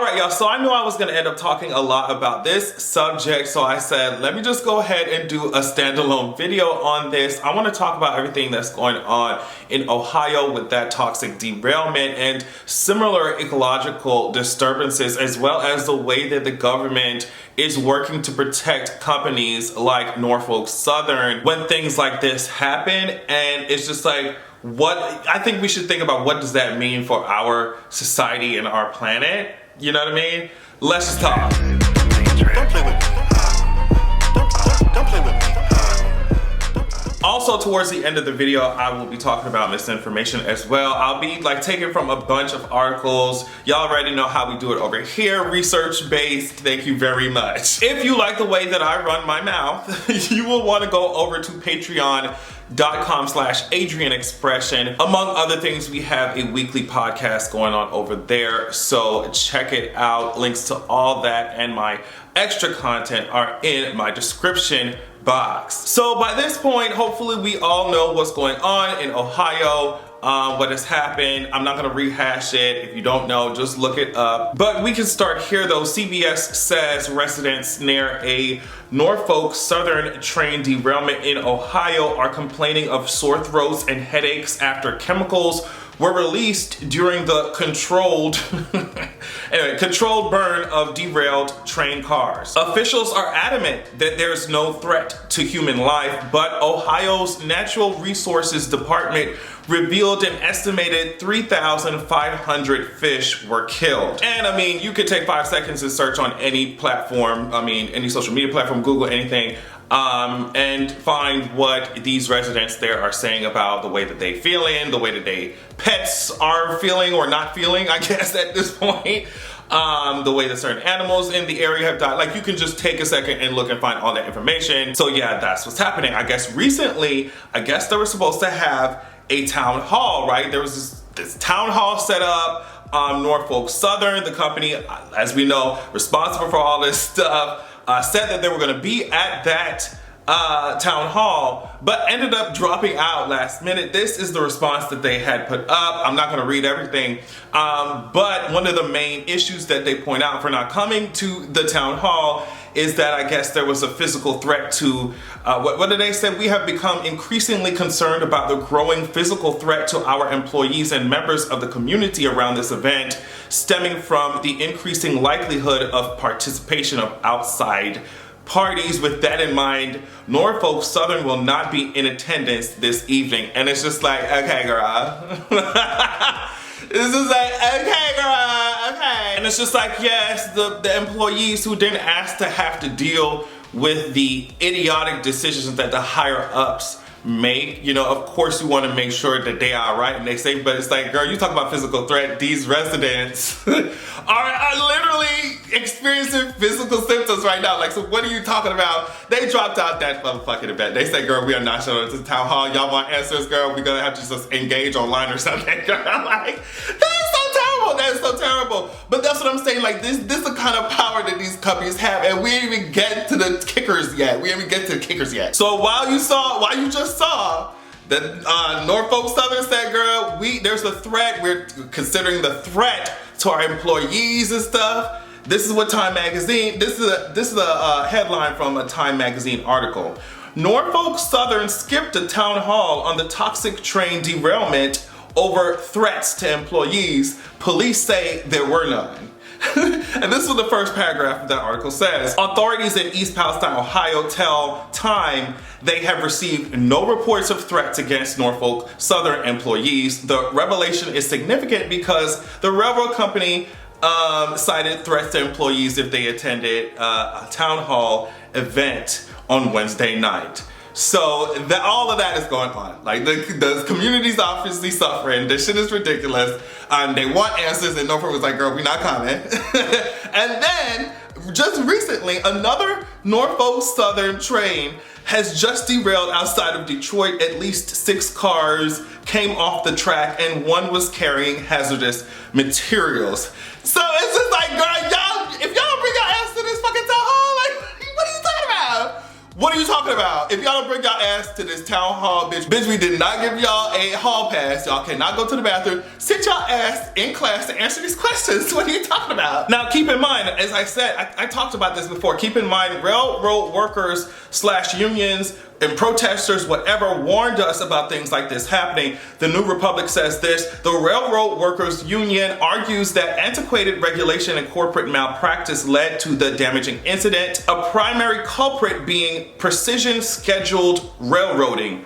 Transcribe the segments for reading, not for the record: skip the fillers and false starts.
Alright y'all, so I knew I was going to end up talking a lot about this subject, so I said let me just go ahead and do a standalone video on this. I want to talk about everything that's going on in Ohio with that toxic derailment and similar ecological disturbances, as well as the way that the government is working to protect companies like Norfolk Southern when things like this happen. And it's just like, what I think we should think about, what does that mean for our society and our planet? You know what I mean? Let's just talk. Don't play with me. Don't play with me. Also, towards the end of the video, I will be talking about misinformation as well. I'll be like taking from a bunch of articles. Y'all already know how we do it over here, research-based. Thank you very much. If you like the way that I run my mouth, you will want to go over to patreon.com/Adrian Expression. Among other things, we have a weekly podcast going on over there, so check it out. Links to all that and my extra content are in my description box. So by this point, hopefully we all know what's going on in Ohio, what has happened. I'm not gonna rehash it. If you don't know, just look it up. But we can start here though. CBS says residents near a Norfolk Southern train derailment in Ohio are complaining of sore throats and headaches after chemicals were released during the controlled burn of derailed train cars. Officials are adamant that there's no threat to human life, but Ohio's Natural Resources Department revealed an estimated 3,500 fish were killed. And I mean, you could take 5 seconds and search on any platform, any social media platform, Google anything, and find what these residents there are saying about the way that they feeling, the way that they pets are feeling or not feeling, I guess at this point. The way that certain animals in the area have died. Like, you can just take a second and look and find all that information. So yeah, that's what's happening. I guess recently, they were supposed to have a town hall, right? There was this town hall set up. Norfolk Southern, the company, as we know, responsible for all this stuff, said that they were going to be at that town hall, but ended up dropping out last minute. This is the response that they had put up. I'm not going to read everything, but one of the main issues that they point out for not coming to the town hall is that I guess there was a physical threat to, what did they say? We have become increasingly concerned about the growing physical threat to our employees and members of the community around this event, stemming from the increasing likelihood of participation of outside parties. With that in mind, Norfolk Southern will not be in attendance this evening. And it's just like, okay, girl. This is like, okay, girl, okay. And it's just like, yes, the employees who didn't ask to have to deal with the idiotic decisions that the higher ups make, you know, of course you want to make sure that they are right and they safe, but it's like, girl, you talk about physical threat, these residents are literally experiencing physical symptoms right now. Like, so what are you talking about? They dropped out that motherfucking event. They say, girl, we are not showing up to the town hall. Y'all want answers, girl? We're gonna have to just engage online or something, girl. I'm like, that is so terrible. That is so terrible. But that's what I'm saying. Like, this is the kind of power that these companies have, and we didn't even get to the kickers yet. So while you just saw that Norfolk Southern said, girl, there's a threat. We're considering the threat to our employees and stuff. This is what Time Magazine, this is a headline from a Time Magazine article. Norfolk Southern skipped a town hall on the toxic train derailment over threats to employees. Police say there were none. And this is what the first paragraph of that article says. Authorities in East Palestine, Ohio tell Time they have received no reports of threats against Norfolk Southern employees. The revelation is significant because the railroad company cited threats to employees if they attended a town hall event on Wednesday night. So all of that is going on. Like, the community's obviously suffering. This shit is ridiculous. They want answers, and Norfolk was like, girl, we not coming. And then, just recently, another Norfolk Southern train has just derailed outside of Detroit. At least 6 cars came off the track, and one was carrying hazardous materials. So it's just like, girl, y'all, if y'all bring your ass to this fucking town hall, like, what are you talking about? What are you talking talking about? If y'all don't bring y'all ass to this town hall, bitch, we did not give y'all a hall pass. Y'all cannot go to the bathroom. Sit y'all ass in class to answer these questions. What are you talking about? Now, keep in mind, as I said, I talked about this before. Keep in mind, railroad workers / unions and protesters, whatever, warned us about things like this happening. The New Republic says this: the Railroad Workers Union argues that antiquated regulation and corporate malpractice led to the damaging incident, a primary culprit being precision scheduled railroading.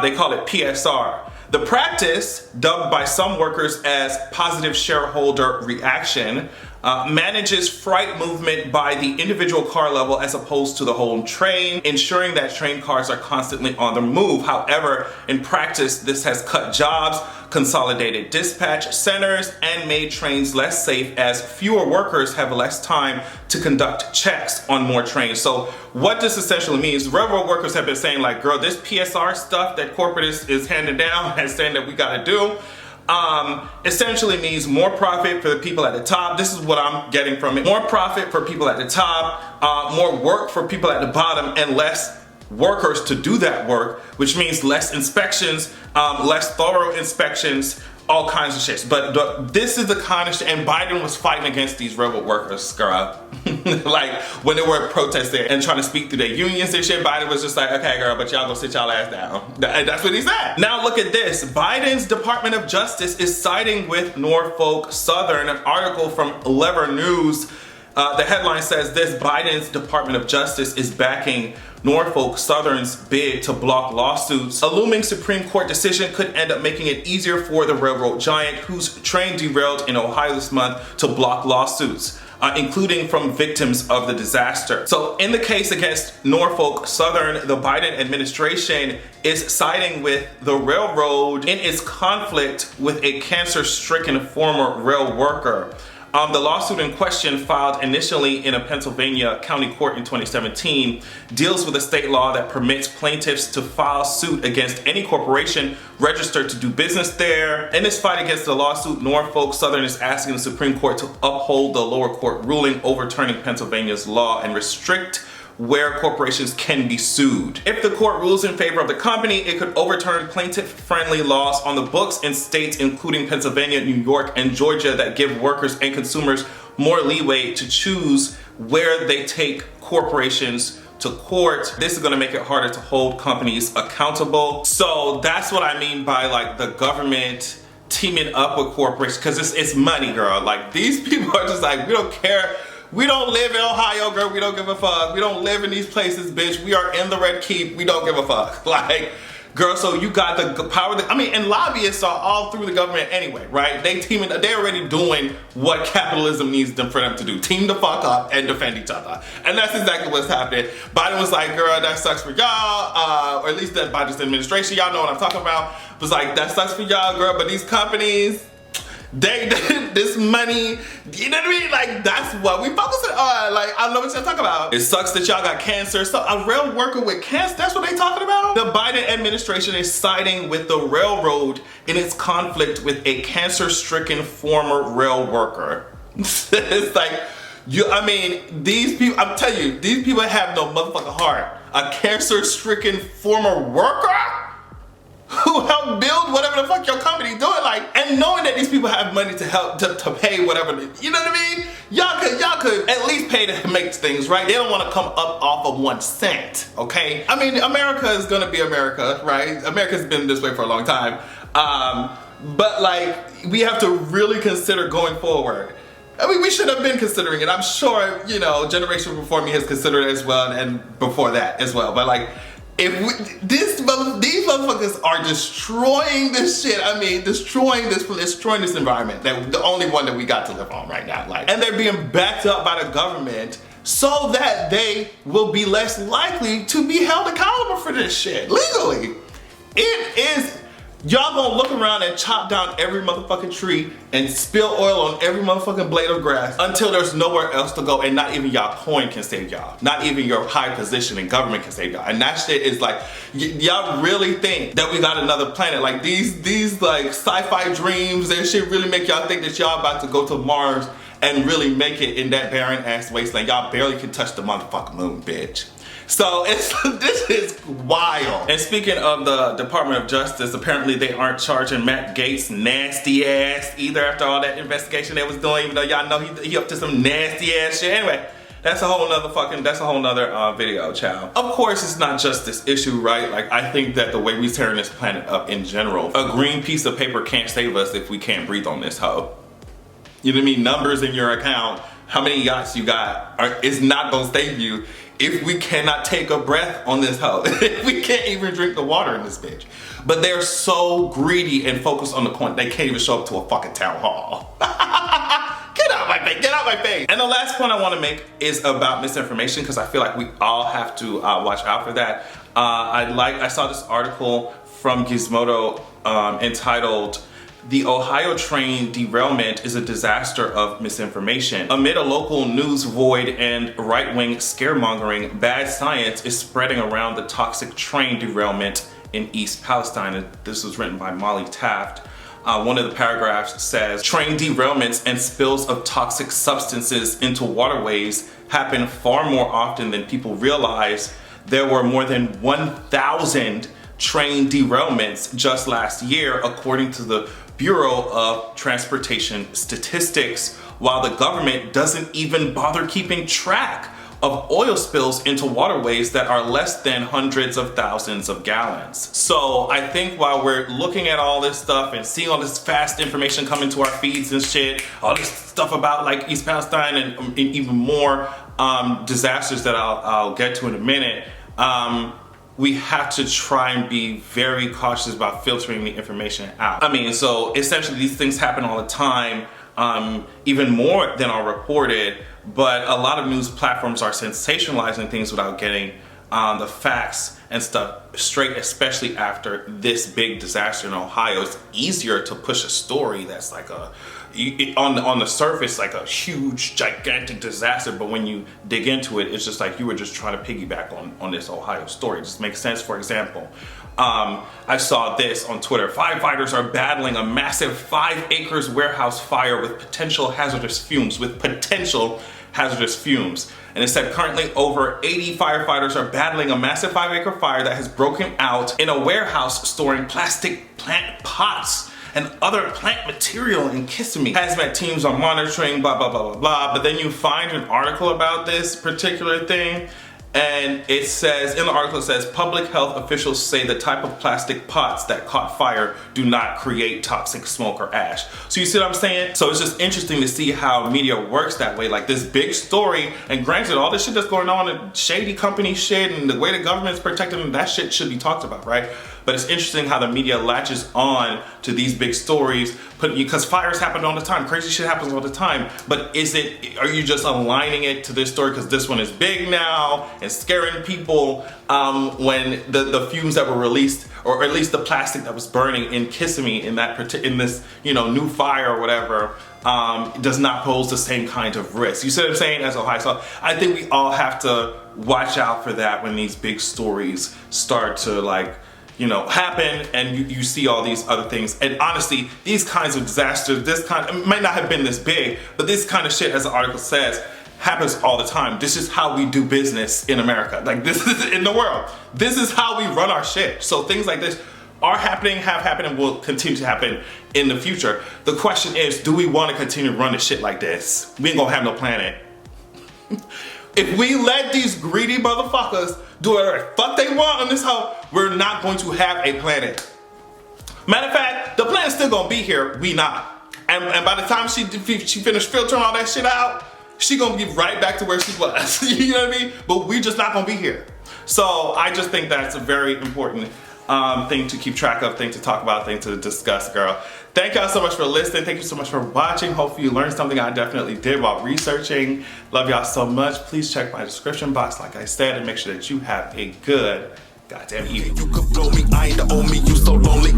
They call it PSR. The practice, dubbed by some workers as positive shareholder reaction, manages freight movement by the individual car level as opposed to the whole train, ensuring that train cars are constantly on the move. However, in practice, this has cut jobs, consolidated dispatch centers, and made trains less safe as fewer workers have less time to conduct checks on more trains. So what this essentially means, railroad workers have been saying like, girl, this PSR stuff that corporate is handing down and saying that we gotta do, essentially means more profit for the people at the top. This is what I'm getting from it. More profit for people at the top, more work for people at the bottom, and less workers to do that work, which means less inspections, less thorough inspections, all kinds of shit. But this is the kind of shit, and Biden was fighting against these railroad workers, girl. Like, when they were protesting and trying to speak through their unions and shit, Biden was just like, okay, girl, but y'all go sit y'all ass down. And that's what he said. Now look at this. Biden's Department of Justice is siding with Norfolk Southern. An article from Lever News. The headline says this: Biden's Department of Justice is backing Norfolk Southern's bid to block lawsuits. A looming Supreme Court decision could end up making it easier for the railroad giant, whose train derailed in Ohio this month, to block lawsuits, including from victims of the disaster. So in the case against Norfolk Southern, the Biden administration is siding with the railroad in its conflict with a cancer-stricken former rail worker. The lawsuit in question, filed initially in a Pennsylvania county court in 2017, deals with a state law that permits plaintiffs to file suit against any corporation registered to do business there. In this fight against the lawsuit, Norfolk Southern is asking the Supreme Court to uphold the lower court ruling overturning Pennsylvania's law and restrict where corporations can be sued. If the court rules in favor of the company, it could overturn plaintiff-friendly laws on the books in states including Pennsylvania, New York, and Georgia that give workers and consumers more leeway to choose where they take corporations to court. This is gonna make it harder to hold companies accountable. So that's what I mean by like the government teaming up with corporations, because it's money, girl. Like, these people are just like, we don't care. We don't live in Ohio, girl. We don't give a fuck. We don't live in these places, bitch. We are in the Red Keep. We don't give a fuck. Like, girl, so you got the power. And lobbyists are all through the government anyway, right? They're already doing what capitalism needs them for them to do. Team the fuck up and defend each other. And that's exactly what's happening. Biden was like, girl, that sucks for y'all. Or at least that Biden's administration, y'all know what I'm talking about. Was like, that sucks for y'all, girl. But these companies, this money, you know what I mean? Like, that's what we focusing on. Like, I know what you're talking about. It sucks that y'all got cancer. So a rail worker with cancer, that's what they talking about? The Biden administration is siding with the railroad in its conflict with a cancer-stricken former rail worker. It's like, these people, I'm telling you, these people have no motherfucking heart. A cancer-stricken former worker who helped build whatever the fuck your company doing, like, and knowing that these people have money to help to pay whatever, you know what I mean? Y'all could at least pay to make things, right? They don't want to come up off of 1 cent, okay? I mean, America is gonna be America, right? America's been this way for a long time, but like, we have to really consider going forward. I mean, we should have been considering it. I'm sure, you know, generation before me has considered it as well, and before that as well. But like, these motherfuckers are destroying this shit. I mean, destroying this environment, that the only one that we got to live on right now. Like, and they're being backed up by the government so that they will be less likely to be held accountable for this shit legally. It is. Y'all gonna look around and chop down every motherfucking tree and spill oil on every motherfucking blade of grass until there's nowhere else to go, and not even y'all coin can save y'all. Not even your high position in government can save y'all. And that shit is like, y'all really think that we got another planet? Like, these like sci-fi dreams and shit really make y'all think that y'all about to go to Mars and really make it in that barren ass wasteland. Y'all barely can touch the motherfucking moon, bitch. So this is wild. And speaking of the Department of Justice, apparently they aren't charging Matt Gaetz' nasty ass either after all that investigation they was doing, even though y'all know he up to some nasty ass shit. Anyway, that's a whole nother video, child. Of course, it's not just this issue, right? Like, I think that the way we tearing this planet up in general, a green piece of paper can't save us if we can't breathe on this hoe. You know what I mean? Numbers in your account, how many yachts you got, is not gonna save you if we cannot take a breath on this hoe. We can't even drink the water in this bitch. But they're so greedy and focused on the point, they can't even show up to a fucking town hall. Get out my face, get out my face. And the last point I wanna make is about misinformation, because I feel like we all have to watch out for that. I saw this article from Gizmodo entitled, "The Ohio train derailment is a disaster of misinformation. Amid a local news void and right-wing scaremongering, bad science is spreading around the toxic train derailment in East Palestine." And this was written by Molly Taft. One of the paragraphs says, "Train derailments and spills of toxic substances into waterways happen far more often than people realize. There were more than 1,000 train derailments just last year, according to the Bureau of Transportation Statistics, while the government doesn't even bother keeping track of oil spills into waterways that are less than hundreds of thousands of gallons." So I think while we're looking at all this stuff and seeing all this fast information coming to our feeds and shit, all this stuff about like East Palestine and even more disasters that I'll get to in a minute, we have to try and be very cautious about filtering the information out. I mean, so essentially these things happen all the time, even more than are reported, but a lot of news platforms are sensationalizing things without getting the facts and stuff straight, especially after this big disaster in Ohio. It's easier to push a story that's like on the surface like a huge gigantic disaster, but when you dig into it, it's just like you were just trying to piggyback on this Ohio story. It just makes sense. For example, I saw this on Twitter: "Firefighters are battling a massive 5 acres warehouse fire with potential hazardous fumes." And it said currently over 80 firefighters are battling a massive 5-acre fire that has broken out in a warehouse storing plastic plant pots and other plant material in Kissimmee. Hazmat teams are monitoring, blah, blah, blah, blah, blah. But then you find an article about this particular thing, and it says, in the article it says, "Public health officials say the type of plastic pots that caught fire do not create toxic smoke or ash." So you see what I'm saying? So it's just interesting to see how media works that way. Like this big story, and granted, all this shit that's going on, and shady company shit, and the way the government's protecting them, that shit should be talked about, right? But it's interesting how the media latches on to these big stories, because fires happen all the time, crazy shit happens all the time. But are you just aligning it to this story because this one is big now and scaring people, when the fumes that were released, or at least the plastic that was burning in Kissimmee in this new fire or whatever, does not pose the same kind of risk. You see what I'm saying? As Ohio, so I think we all have to watch out for that when these big stories start to happen, and you see all these other things. And honestly, these kinds of disasters, it might not have been this big, but this kind of shit, as the article says, happens all the time. This is how we do business in America. Like, this is in the world. This is how we run our shit. So things like this are happening, have happened, and will continue to happen in the future. The question is, do we want to continue to run this shit like this? We ain't gonna have no planet. If we let these greedy motherfuckers do whatever the fuck they want on this hoe, we're not going to have a planet. Matter of fact, the planet's still gonna be here, we not. And by the time she finished filtering all that shit out, she gonna get right back to where she was. You know what I mean? But we just not gonna be here. So I just think that's a very important thing to keep track of, thing to talk about, thing to discuss, girl. Thank y'all so much for listening. Thank you so much for watching. Hopefully you learned something. I definitely did while researching. Love y'all so much. Please check my description box, like I said, and make sure that you have a good goddamn evening. You could blow me, I ain't the only, you so lonely.